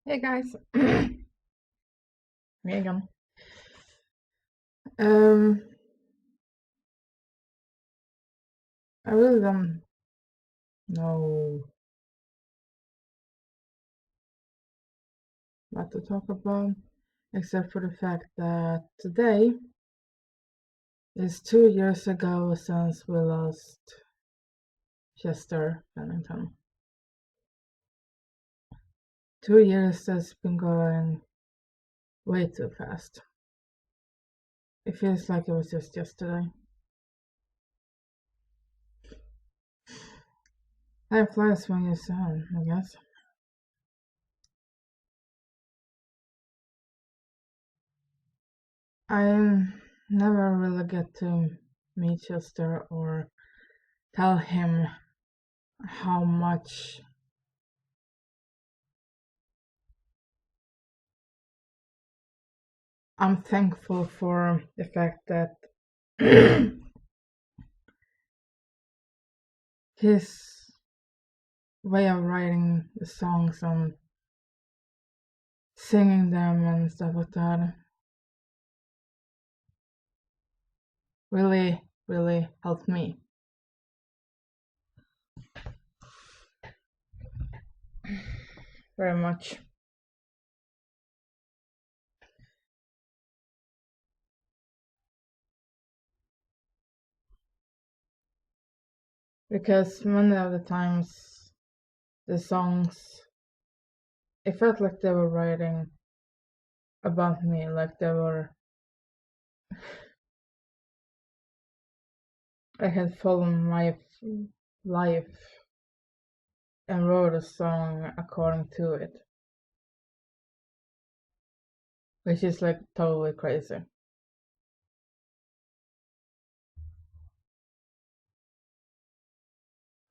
Hey guys, me again. Um, I really don't know what to talk about, except for the fact that today is 2 years ago since we lost Chester Bennington. 2 years has been going way too fast. It feels like it was just yesterday. Time flies when you're young, I guess. I never really get to meet Chester or tell him how much I'm thankful for the fact that his way of writing the songs and singing them and stuff like that really, really helped me. Very much. Because many of the times the songs, it felt like they were writing about me, like I had followed my life and wrote a song according to it, which is like totally crazy.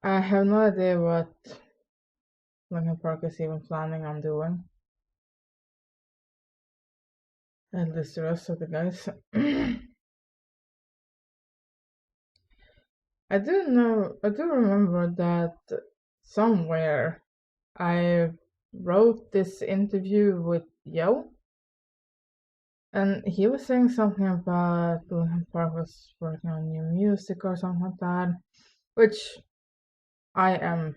I have no idea what Linkin Park is even planning on doing. At least the rest of the guys. I do remember that somewhere I wrote this interview with Yo, and he was saying something about Linkin Park was working on new music or something like that, which I am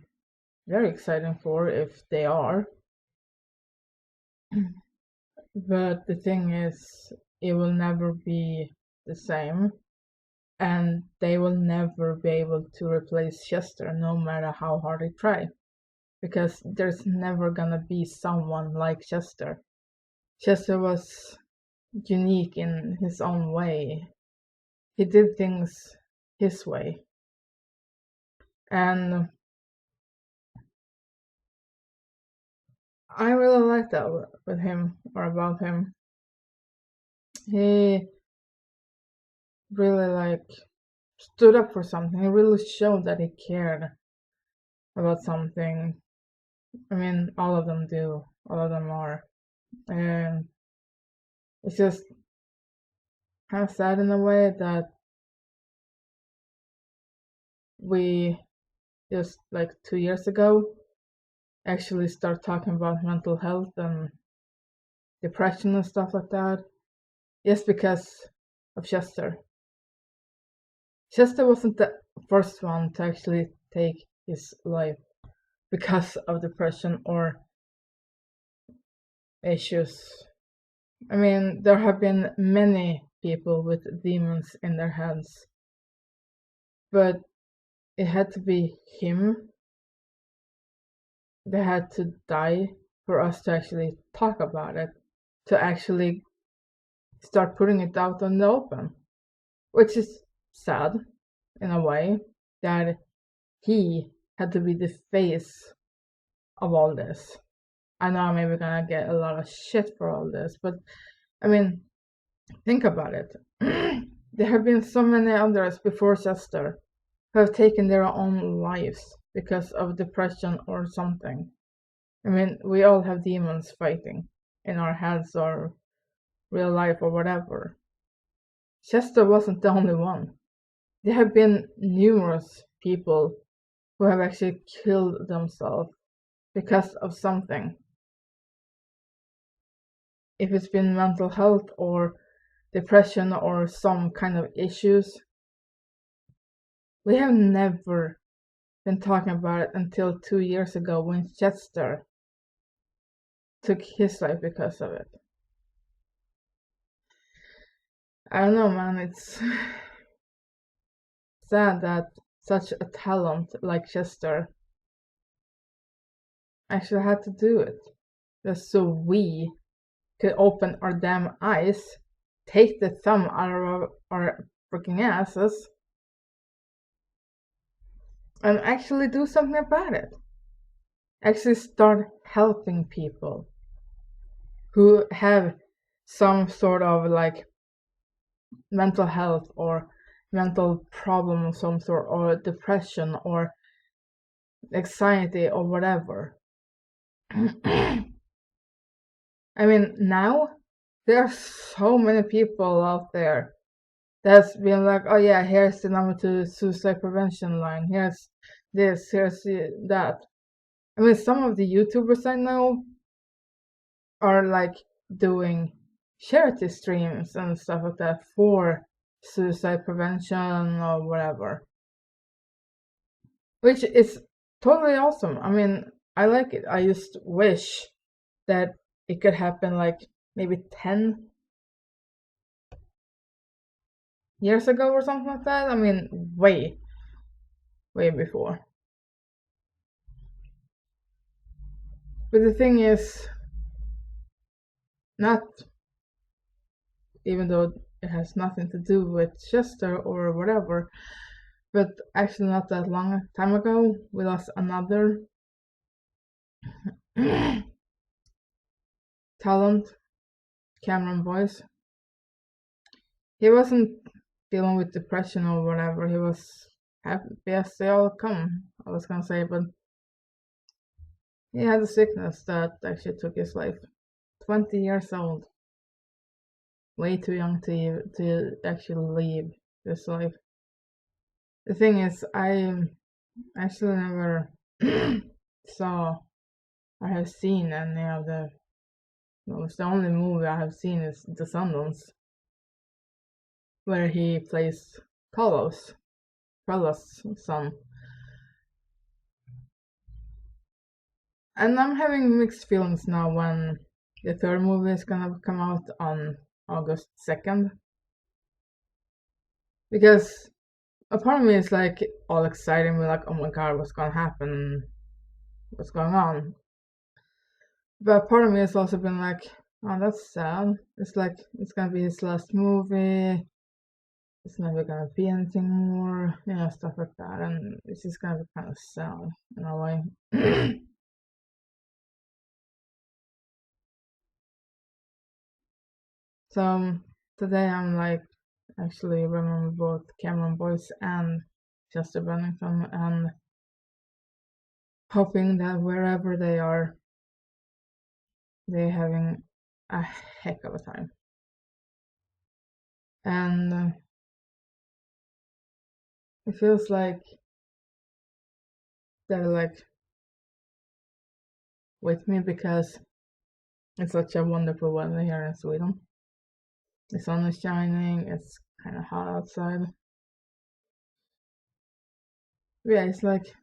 very excited for if they are. But the thing is, it will never be the same, and they will never be able to replace Chester no matter how hard they try, because there's never gonna be someone like Chester. Chester was unique in his own way. He did things his way, and I really like that with him or about him. He really stood up for something. He really showed that he cared about something. I mean, all of them do. All of them are. And it's just kind of sad in a way that we just like 2 years ago actually start talking about mental health and depression and stuff like that just because of Chester. Chester wasn't the first one to actually take his life because of depression or issues. I mean, there have been many people with demons in their heads, but it had to be him that had to die for us to actually talk about it, to actually start putting it out on the open, which is sad in a way that he had to be the face of all this. I know I'm maybe gonna get a lot of shit for all this, but I mean, think about it. There have been so many others before Chester who have taken their own lives because of depression or something. I mean, we all have demons fighting in our heads or real life or whatever. Chester wasn't the only one. There have been numerous people who have actually killed themselves because of something. if it's been mental health or depression or some kind of issues, we have never been talking about it until 2 years ago when Chester took his life because of it. I don't know, man, it's sad that such a talent like Chester actually had to do it just so we could open our damn eyes, take the thumb out of our freaking asses, and actually do something about it. Actually start helping people who have some sort of like mental health or mental problem of some sort, or depression or anxiety or whatever. I mean, now there are so many people out there that's been like, oh yeah, here's the number to suicide prevention line, here's this, here's that. I mean, some of the YouTubers I know are like doing charity streams and stuff like that for suicide prevention or whatever, which is totally awesome. I mean, I like it. I just wish that it could happen like maybe 10 years ago or something like that. I mean, way before. But the thing is, not even though it has nothing to do with Chester or whatever, but actually not that long time ago we lost another talent, Cameron Boyce. He wasn't dealing with depression or whatever, he was happy as they all come, I was gonna say, but he had a sickness that actually took his life. 20 years old. Way too young to actually leave this life. The thing is, I actually never saw or have seen any of the movies. The only movie I have seen is Descendants, where he plays Carlos' son. And I'm having mixed feelings now when the third movie is gonna come out on August 2nd. Because a part of me is like all excited, we're like, oh my god, what's gonna happen? What's going on? But part of me has also been like, oh, that's sad. It's like it's gonna be his last movie. It's never gonna be anything more, stuff like that, and it's just gonna be kind of sad in a way. So today I'm like actually remember both Cameron Boyce and Chester Bennington, and hoping that wherever they are, they're having a heck of a time. And it feels like they're like with me because it's such a wonderful weather here in Sweden. The sun is shining, it's kind of hot outside. But yeah, it's like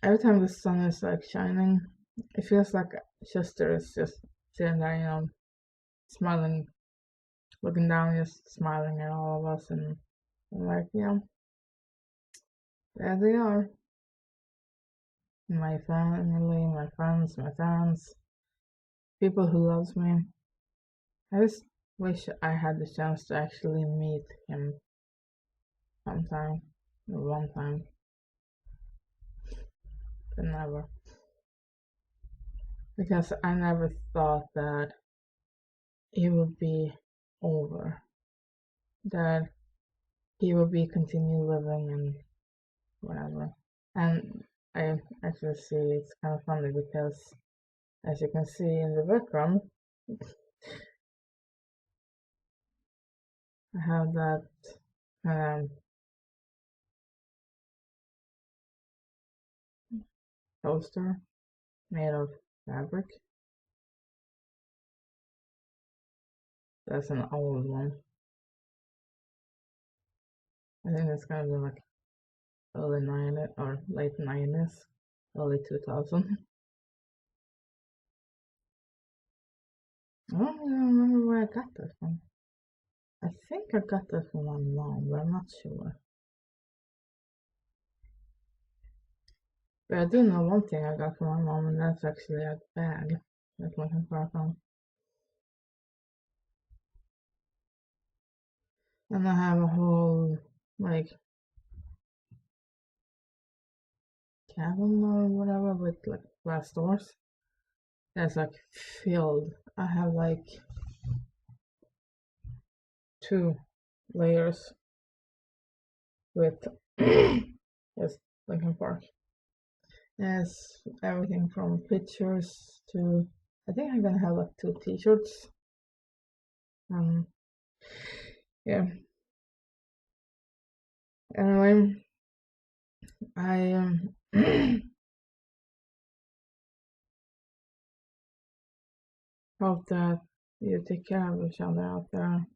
every time the sun is like shining, it feels like Chester is just sitting there, smiling, looking down, just smiling at all of us, and I'm like, there they are. My family, my friends, my fans, people who loves me. I just wish I had the chance to actually meet him sometime, or one time, but never. Because I never thought that it would be over, that he would be continue living and whatever. And I actually see it's kind of funny because, as you can see in the background, I have that um, poster made of fabric. That's an old one. I think it's gonna be like early 90s or late 90s, early 2000. I don't even remember where I got this from. I think I got this from my mom, but I'm not sure. But I do know one thing I got from my mom, and that's actually a bag that Linkin Park on. And I have a whole, like, cabin or whatever with, like, glass doors. That's, like, filled. I have, like, 2 layers with just Linkin Park. Yes, everything from pictures to, I think I'm gonna have like 2 t-shirts. Yeah. Anyway, I hope that you take care of each other out there.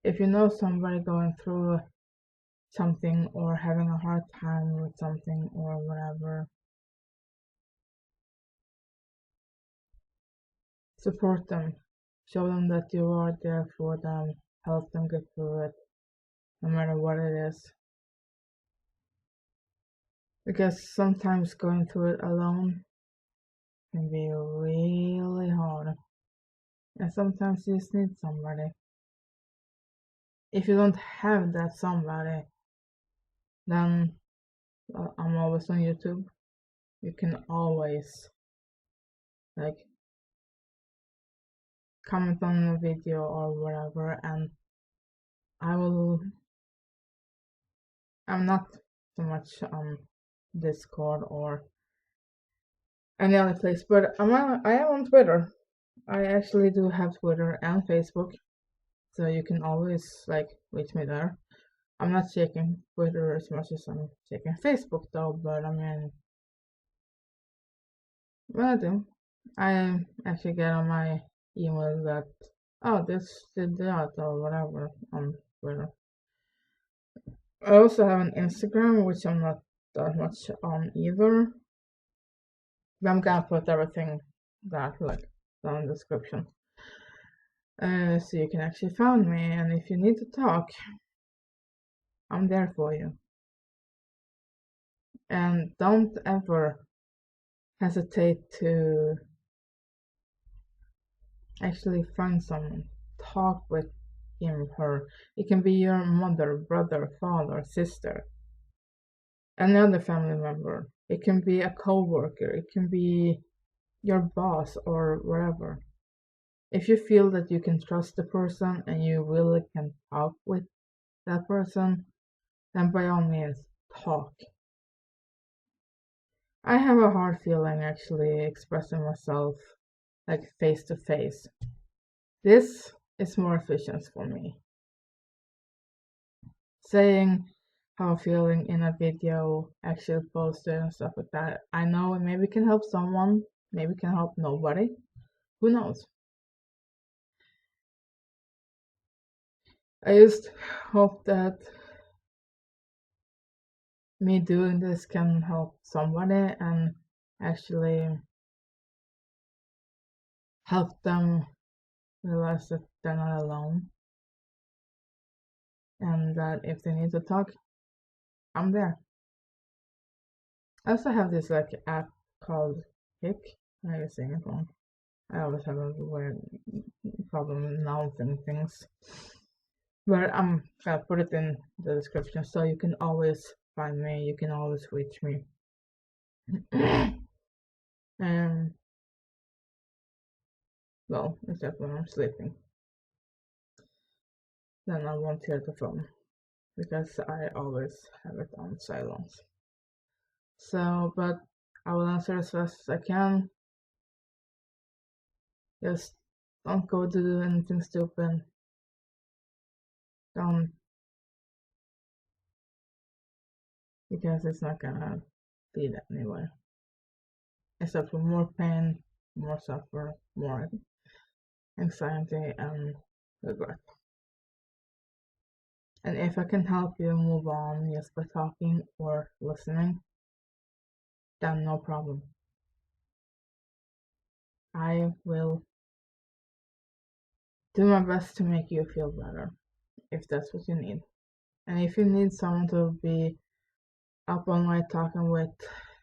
If you know somebody going through something or having a hard time with something or whatever, support them. Show them that you are there for them. Help them get through it, no matter what it is. Because sometimes going through it alone can be really hard. And sometimes you just need somebody. If you don't have that somebody, then I'm always on YouTube. You can always like comment on a video or whatever, and I'm not so much on Discord or any other place, but I am on Twitter. I actually do have Twitter and Facebook, so you can always like reach me there. I'm not checking Twitter as much as I'm checking Facebook though, but I mean, what I do, I actually get on my email that, oh, this did that or whatever on Twitter. I also have an Instagram, which I'm not that much on either. But I'm gonna put everything that like down in the description. So you can actually find me, and if you need to talk, I'm there for you. And don't ever hesitate to actually find someone, talk with him, her. It can be your mother, brother, father, sister, any other family member. It can be a co-worker, it can be your boss or whatever. If you feel that you can trust the person and you really can talk with that person, then by all means talk. I have a hard feeling actually expressing myself like face to face. This is more efficient for me. Saying how I'm feeling in a video, actually posted and stuff like that. I know it maybe can help someone, maybe can help nobody. Who knows? I just hope that me doing this can help somebody and actually help them realize that they're not alone and that if they need to talk, I'm there. I also have this like app called Hick. I was saying it wrong. I always have a weird problem announcing things. But I'm gonna put it in the description so you can always find me, you can always reach me. And well, except when I'm sleeping. Then I won't hear the phone because I always have it on silence. So, but I will answer as fast as I can. Just don't go to do anything stupid. Don't, because it's not gonna lead anywhere. Except for more pain, more suffer, more anxiety, and regret. And if I can help you move on just by talking or listening, then no problem. I will do my best to make you feel better if that's what you need. And if you need someone to be up all night talking with,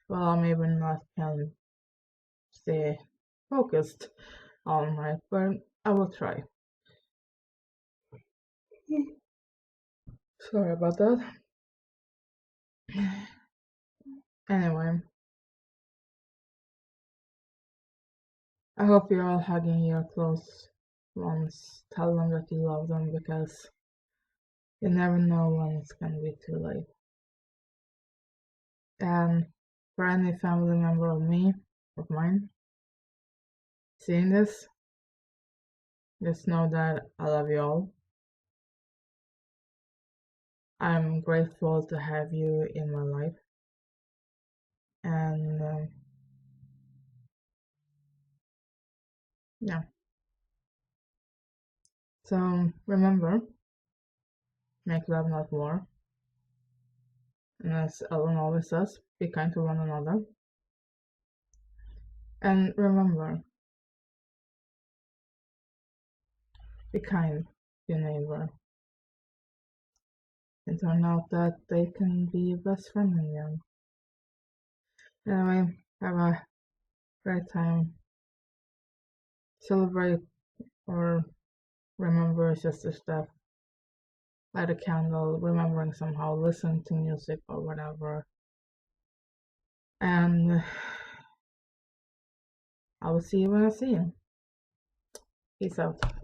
well, I maybe not can stay focused all night, but I will try. Sorry about that. Anyway, I hope you're all hugging your close ones. Tell them that you love them because you never know when it's gonna be too late. And for any family member of mine, seeing this, just know that I love you all. I'm grateful to have you in my life. And yeah. So remember, make love not war. And as Ellen always says, be kind to one another. And remember, be kind to your neighbor. And turn out that they can be your best friend in the end. Anyway, have a great time. Celebrate or remember sister stuff. Light a candle, remembering somehow, listen to music or whatever. And I will see you when I see you. Peace out.